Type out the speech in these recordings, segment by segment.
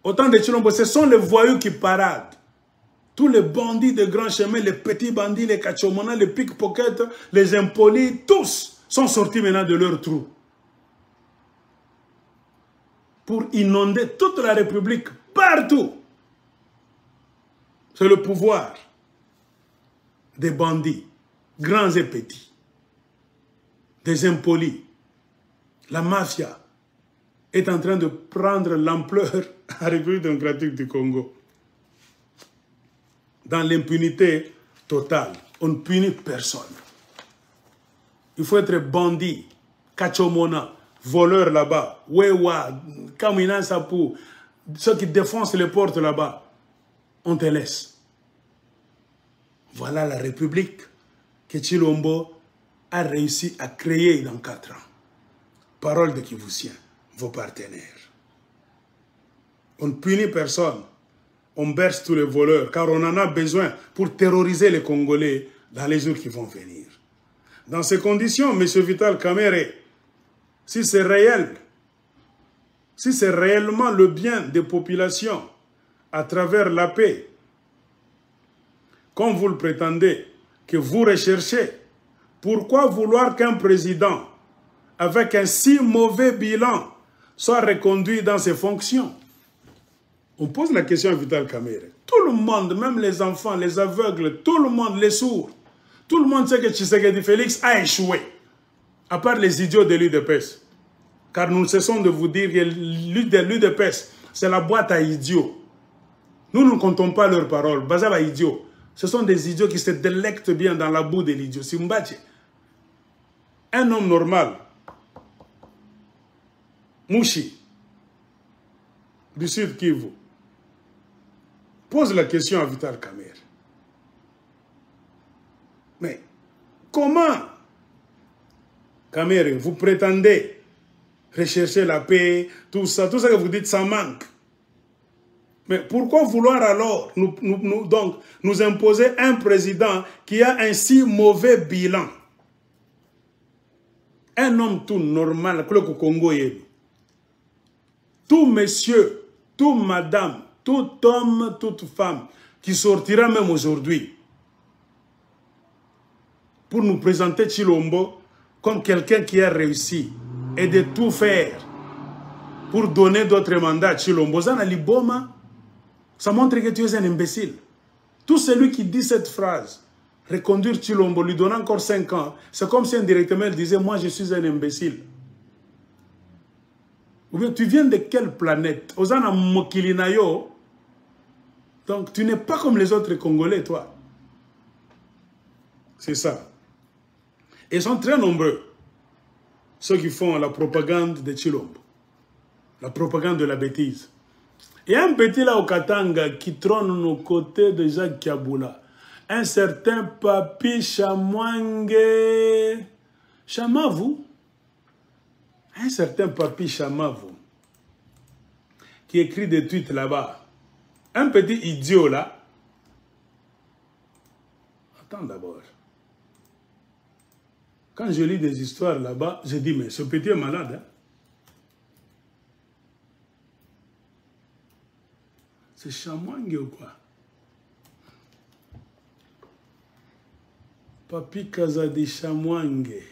Autant de Chilombo, ce sont les voyous qui paradent. Tous les bandits de grands chemins, les petits bandits, les kachomona, les pickpockets, les impolis, tous sont sortis maintenant de leur trou. Pour inonder toute la République, partout. C'est le pouvoir des bandits, grands et petits, des impolis. La mafia est en train de prendre l'ampleur à la République démocratique du Congo. Dans l'impunité totale, on ne punit personne. Il faut être bandit, kachomona, voleur là-bas, wewa, kamina sapu, ceux qui défoncent les portes là-bas, on te laisse. Voilà la République que Tshilombo a réussi à créer dans 4 ans. Parole de Kivussien, vos partenaires. On ne punit personne. On berce tous les voleurs, car on en a besoin pour terroriser les Congolais dans les jours qui vont venir. Dans ces conditions, M. Vital Kamerhe, si c'est réel, si c'est réellement le bien des populations à travers la paix, comme vous le prétendez, que vous recherchez, pourquoi vouloir qu'un président avec un si mauvais bilan soit reconduit dans ses fonctions? On pose la question à Vital Kamerhe. Tout le monde, même les enfants, les aveugles, tout le monde, les sourds, tout le monde sait que Tshisekedi Félix a échoué, à part les idiots de l'UDPS. Car nous cessons de vous dire que l'UDPS, c'est la boîte à idiots. Nous ne comptons pas leurs paroles. Bazaba idiots. Ce sont des idiots qui se délectent bien dans la boue de l'idiot. Simbache. Un homme normal, Mouchi, du Sud Kivu, pose la question à Vital Kamerhe. Mais comment, Kamerhe, vous prétendez rechercher la paix, tout ça que vous dites, ça manque. Mais pourquoi vouloir alors nous imposer un président qui a un si mauvais bilan? Un homme tout normal, que le Congo est. Tout monsieur, tout madame, tout homme, toute femme qui sortira même aujourd'hui pour nous présenter Tshilombo comme quelqu'un qui a réussi et de tout faire pour donner d'autres mandats à Tshilombo. Ça montre que tu es un imbécile. Tout celui qui dit cette phrase, reconduire Tshilombo, lui donner encore 5 ans, c'est comme si indirectement il disait, moi je suis un imbécile. Ou bien tu viens de quelle planète? Ozana Mokilinayo. Donc tu n'es pas comme les autres Congolais, toi. C'est ça. Et ils sont très nombreux, ceux qui font la propagande de Tshilombo. La propagande de la bêtise. Il y a un petit là au Katanga qui trône nos côtés de Jacques Kiaboula. Un certain Papi Chamwange Chamavu. Un certain Papi Chamavu qui écrit des tweets là-bas. Un petit idiot là. Attends d'abord. Quand je lis des histoires là-bas, je dis, mais ce petit est malade. Hein? C'est Chamwange ou quoi? Papi Kazadi Chamwange.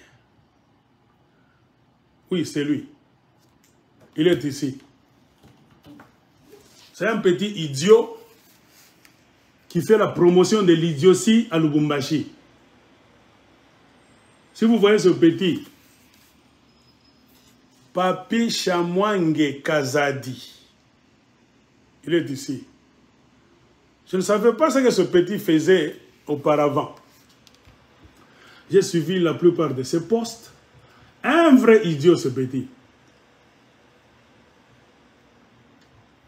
Oui, c'est lui. Il est ici. C'est un petit idiot qui fait la promotion de l'idiotie à Lubumbashi. Si vous voyez ce petit, Papi Chamwange Kazadi, il est ici. Je ne savais pas ce que ce petit faisait auparavant. J'ai suivi la plupart de ses posts. Un vrai idiot, ce petit.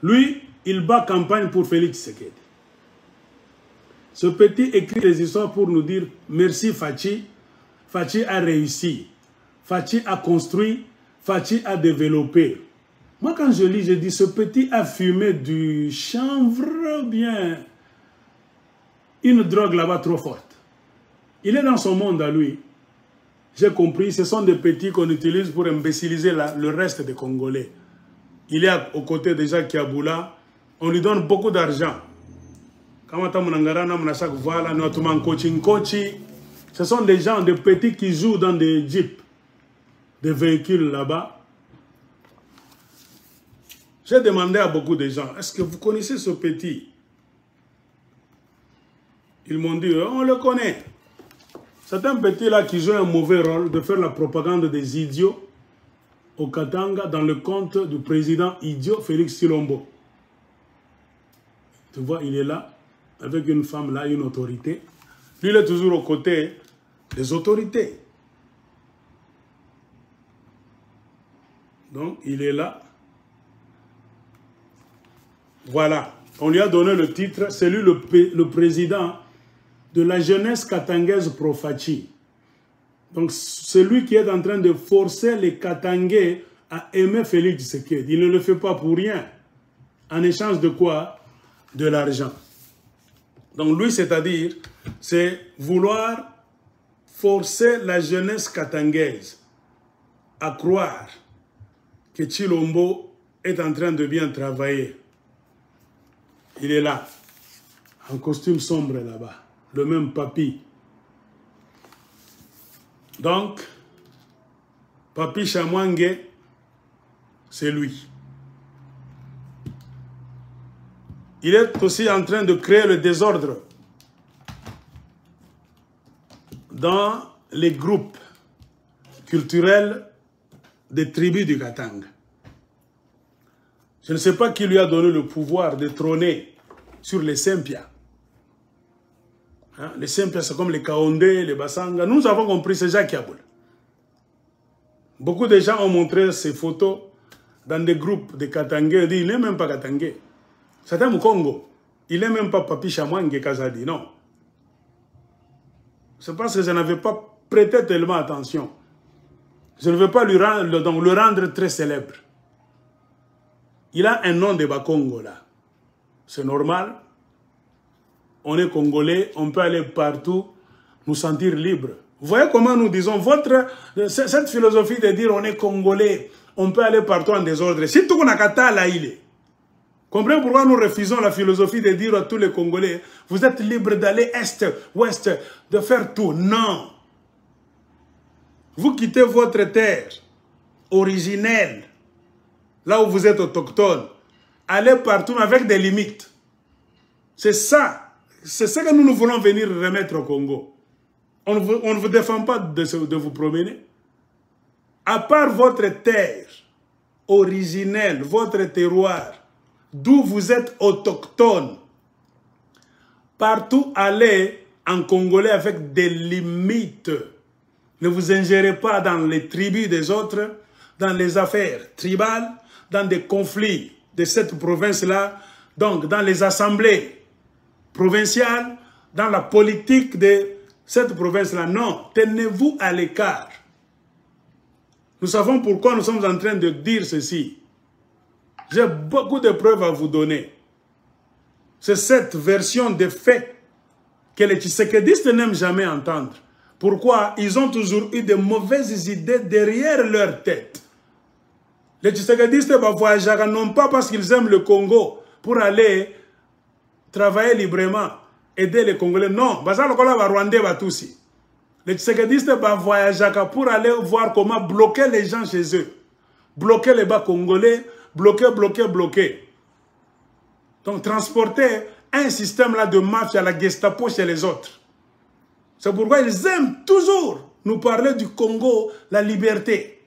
Lui, il bat campagne pour Félix Tshisekedi. Ce petit écrit des histoires pour nous dire merci Fachi. Fachi a réussi. Fachi a construit. Fachi a développé. Moi, quand je lis, je dis ce petit a fumé du chanvre, bien une drogue là-bas trop forte. Il est dans son monde à lui. J'ai compris, ce sont des petits qu'on utilise pour imbéciliser le reste des Congolais. Il est aux côtés de Jacques Kiaboula, On lui donne beaucoup d'argent. Ce sont des gens, de petits qui jouent dans des jeeps, des véhicules là-bas. J'ai demandé à beaucoup de gens, est-ce que vous connaissez ce petit? Ils m'ont dit, on le connaît. C'est un petit là qui joue un mauvais rôle de faire la propagande des idiots au Katanga dans le compte du président idiot Félix Tshilombo. Tu vois, il est là, avec une femme là, une autorité. Lui, il est toujours aux côtés des autorités. Donc, il est là. Voilà. On lui a donné le titre. C'est lui le président de la jeunesse katangaise Profachi. Donc, c'est lui qui est en train de forcer les Katangais à aimer Félix Tshisekedi. Il ne le fait pas pour rien. En échange de quoi? De l'argent. Donc, lui, c'est-à-dire, c'est vouloir forcer la jeunesse katangaise à croire que Tshilombo est en train de bien travailler. Il est là, en costume sombre là-bas, le même papy. Donc, Papi Chamwangue, c'est lui. Il est aussi en train de créer le désordre dans les groupes culturels des tribus du Katanga. Je ne sais pas qui lui a donné le pouvoir de trôner sur les Sempia. Hein? Les Sempia, c'est comme les Kaondé, les Basanga. Nous avons compris, c'est Jacques Yaboul. Beaucoup de gens ont montré ces photos dans des groupes de Katangais. Ils disent, il n'est même pas Katangais. C'est un Congo. Il n'est même pas Papi Chamwangue Kazadi, non. C'est parce que je n'avais pas prêté tellement attention. Je ne veux pas le rendre très célèbre. Il a un nom de Bakongo là. C'est normal. On est Congolais, on peut aller partout, nous sentir libres. Vous voyez comment nous disons, cette philosophie de dire on est Congolais, on peut aller partout en désordre. Si tout le monde là, il est. Comprenez pourquoi nous refusons la philosophie de dire à tous les Congolais, vous êtes libres d'aller est, ouest, de faire tout. Non. Vous quittez votre terre originelle, là où vous êtes autochtone, allez partout avec des limites. C'est ça. C'est ça que nous voulons venir remettre au Congo. On ne vous défend pas de vous promener. À part votre terre originelle, votre terroir, d'où vous êtes autochtone, partout allez en Congolais avec des limites. Ne vous ingérez pas dans les tribus des autres, dans les affaires tribales, dans des conflits de cette province-là, donc dans les assemblées provinciales, dans la politique de cette province-là. Non, tenez-vous à l'écart. Nous savons pourquoi nous sommes en train de dire ceci. J'ai beaucoup de preuves à vous donner. C'est cette version des faits que les Tshisekediistes n'aiment jamais entendre. Pourquoi? Ils ont toujours eu de mauvaises idées derrière leur tête. Les Tshisekediistes voyagent non pas parce qu'ils aiment le Congo pour aller travailler librement, aider les Congolais. Non, les Tshisekediistes voyagent pour aller voir comment bloquer les gens chez eux. Bloquer les bas Congolais, bloquer. Donc transporter un système là de mafia, la Gestapo chez les autres. C'est pourquoi ils aiment toujours nous parler du Congo, la liberté.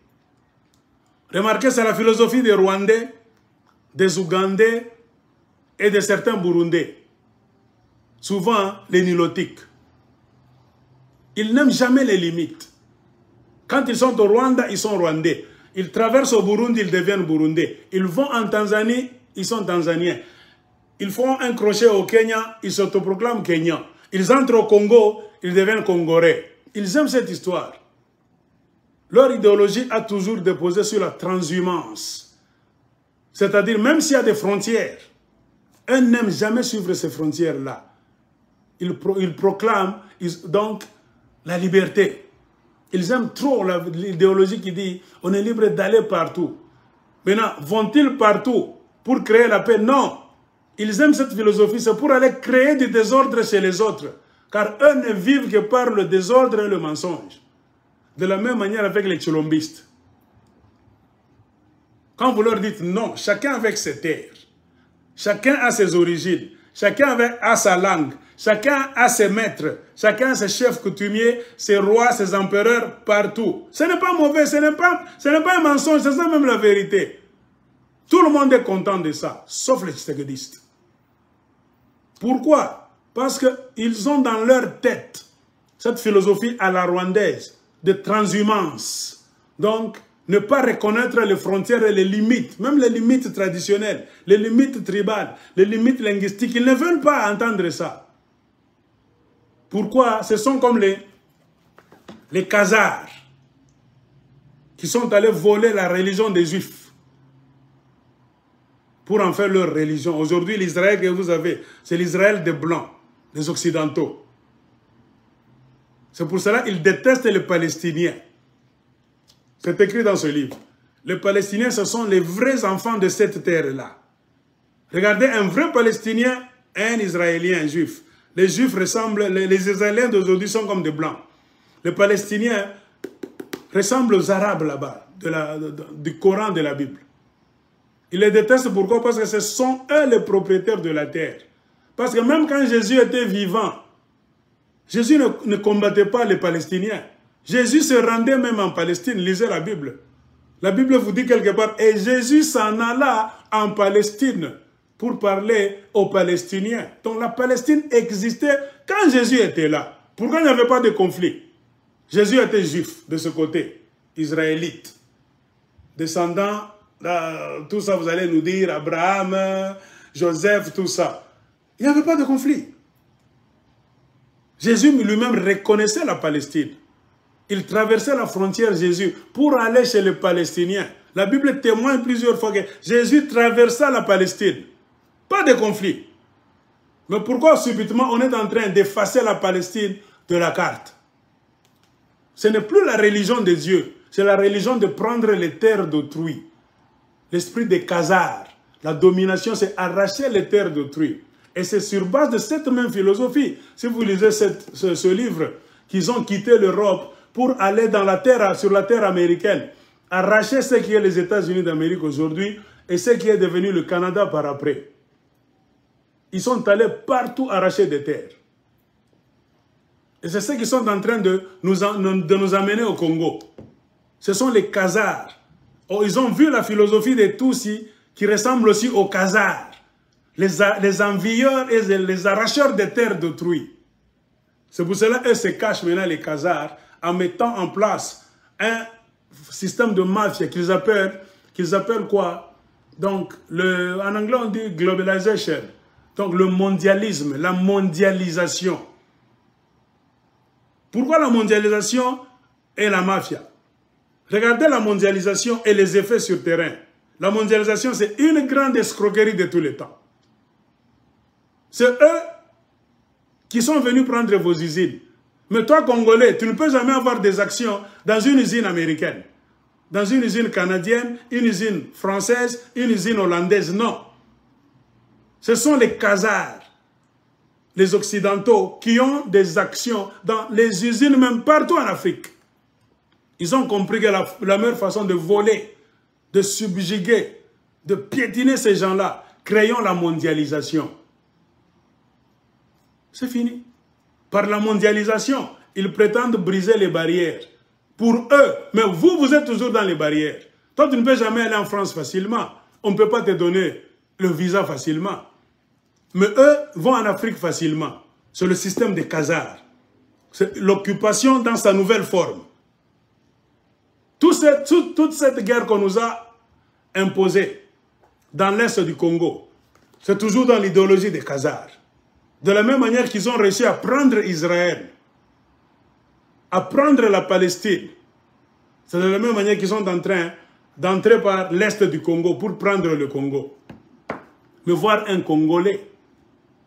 Remarquez, c'est la philosophie des Rwandais, des Ougandais et de certains Burundais. Souvent, les Nilotiques. Ils n'aiment jamais les limites. Quand ils sont au Rwanda, ils sont Rwandais. Ils traversent au Burundi, ils deviennent Burundais. Ils vont en Tanzanie, ils sont Tanzaniens. Ils font un crochet au Kenya, ils s'autoproclament Kenyans. Ils entrent au Congo, ils deviennent Congolais. Ils aiment cette histoire. Leur idéologie a toujours déposé sur la transhumance. C'est-à-dire, même s'il y a des frontières, eux n'aiment jamais suivre ces frontières-là. Ils proclament donc la liberté. Ils aiment trop l'idéologie qui dit on est libre d'aller partout. Maintenant, vont-ils partout pour créer la paix? Non. Ils aiment cette philosophie, c'est pour aller créer du désordre chez les autres. Car eux ne vivent que par le désordre et le mensonge. De la même manière avec les chilombistes. Quand vous leur dites non, chacun avec ses terres, chacun a ses origines, chacun a sa langue, chacun a ses maîtres, chacun a ses chefs coutumiers, ses rois, ses empereurs, partout. Ce n'est pas mauvais, ce n'est pas un mensonge, c'est ça même la vérité. Tout le monde est content de ça, sauf les tshisekedi. Pourquoi? Parce qu'ils ont dans leur tête cette philosophie à la rwandaise de transhumance. Donc, ne pas reconnaître les frontières et les limites, même les limites traditionnelles, les limites tribales, les limites linguistiques. Ils ne veulent pas entendre ça. Pourquoi? Ce sont comme les Khazars qui sont allés voler la religion des Juifs pour en faire leur religion. Aujourd'hui, l'Israël que vous avez, c'est l'Israël des Blancs, des Occidentaux. C'est pour cela qu'ils détestent les Palestiniens. C'est écrit dans ce livre. Les Palestiniens, ce sont les vrais enfants de cette terre-là. Regardez, un vrai Palestinien, un Israélien, un Juif. Les Juifs ressemblent, les Israéliens d'aujourd'hui sont comme des Blancs. Les Palestiniens ressemblent aux Arabes là-bas, du Coran, de la Bible. Ils les détestent pourquoi? Parce que ce sont eux les propriétaires de la terre. Parce que même quand Jésus était vivant, Jésus ne combattait pas les Palestiniens. Jésus se rendait même en Palestine, lisez la Bible. La Bible vous dit quelque part, et Jésus s'en alla en Palestine pour parler aux Palestiniens. Donc la Palestine existait quand Jésus était là. Pourquoi il n'y avait pas de conflit? Jésus était juif de ce côté, israélite, descendant, tout ça vous allez nous dire, Abraham, Joseph, tout ça. Il n'y avait pas de conflit. Jésus lui-même reconnaissait la Palestine. Il traversait la frontière, Jésus, pour aller chez les Palestiniens. La Bible témoigne plusieurs fois que Jésus traversa la Palestine. Pas de conflit. Mais pourquoi subitement on est en train d'effacer la Palestine de la carte? Ce n'est plus la religion de Dieu, c'est la religion de prendre les terres d'autrui. L'esprit des Khazars, la domination, c'est arracher les terres d'autrui. Et c'est sur base de cette même philosophie, si vous lisez ce livre, qu'ils ont quitté l'Europe pour aller dans la terre, sur la terre américaine, arracher ce qui est les États-Unis d'Amérique aujourd'hui et ce qui est devenu le Canada par après. Ils sont allés partout arracher des terres. Et c'est ce qu'ils sont en train de nous amener au Congo. Ce sont les Khazars. Oh, ils ont vu la philosophie des Tutsis qui ressemble aussi aux Khazars. Les envieurs et les arracheurs des terres d'autrui. C'est pour cela qu'eux se cachent maintenant les Khazars en mettant en place un système de mafia qu'ils appellent quoi? Donc, en anglais on dit globalization. Donc le mondialisme, la mondialisation. Pourquoi la mondialisation et la mafia? Regardez la mondialisation et les effets sur terrain. La mondialisation, c'est une grande escroquerie de tous les temps. C'est eux qui sont venus prendre vos usines. Mais toi, Congolais, tu ne peux jamais avoir des actions dans une usine américaine, dans une usine canadienne, une usine française, une usine hollandaise. Non. Ce sont les Khazars, les Occidentaux, qui ont des actions dans les usines, même partout en Afrique. Ils ont compris que la meilleure façon de voler, de subjuguer, de piétiner ces gens-là, créons la mondialisation. C'est fini. Par la mondialisation, ils prétendent briser les barrières. Pour eux, mais vous, vous êtes toujours dans les barrières. Toi, tu ne peux jamais aller en France facilement. On ne peut pas te donner le visa facilement. Mais eux vont en Afrique facilement. C'est le système des Khazars. C'est l'occupation dans sa nouvelle forme. Toute cette guerre qu'on nous a imposée dans l'est du Congo, c'est toujours dans l'idéologie des Khazars. De la même manière qu'ils ont réussi à prendre Israël, à prendre la Palestine, c'est de la même manière qu'ils sont en train d'entrer par l'est du Congo pour prendre le Congo. Mais voir un Congolais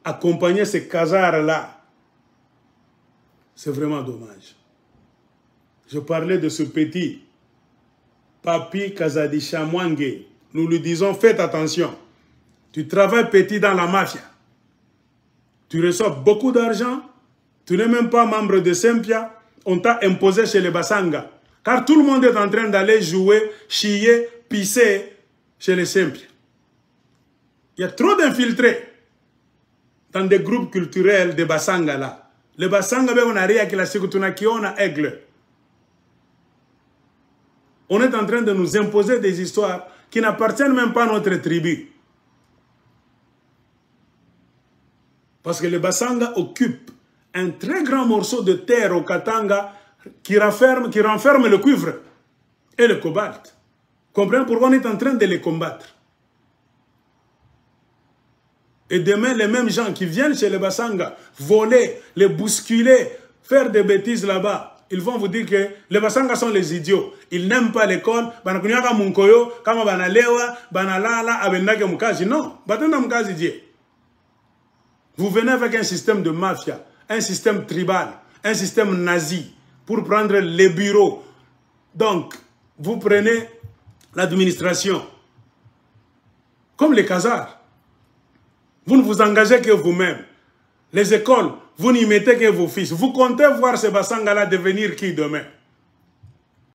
accompagner ces Khazars-là, c'est vraiment dommage. Je parlais de ce petit Papi Kazadi Chamwangue. Nous lui disons, faites attention. Tu travailles petit dans la mafia. Tu reçois beaucoup d'argent. Tu n'es même pas membre de Sempia. On t'a imposé chez les Basanga. Car tout le monde est en train d'aller jouer, chier, pisser chez les Sempia. Il y a trop d'infiltrés dans des groupes culturels de Basanga là. Les Basanga, on a rien qui la sécurité qui on a aigle. On est en train de nous imposer des histoires qui n'appartiennent même pas à notre tribu. Parce que les Basanga occupent un très grand morceau de terre au Katanga qui renferme le cuivre et le cobalt. Comprenez pourquoi on est en train de les combattre. Et demain, les mêmes gens qui viennent chez les Basanga, voler, les bousculer, faire des bêtises là-bas, ils vont vous dire que les Basanga sont les idiots. Ils n'aiment pas l'école. Non, vous venez avec un système de mafia, un système tribal, un système nazi pour prendre les bureaux. Donc, vous prenez l'administration comme les Khazars. Vous ne vous engagez que vous-même. Les écoles, vous n'y mettez que vos fils. Vous comptez voir ces Basanga-là devenir qui demain?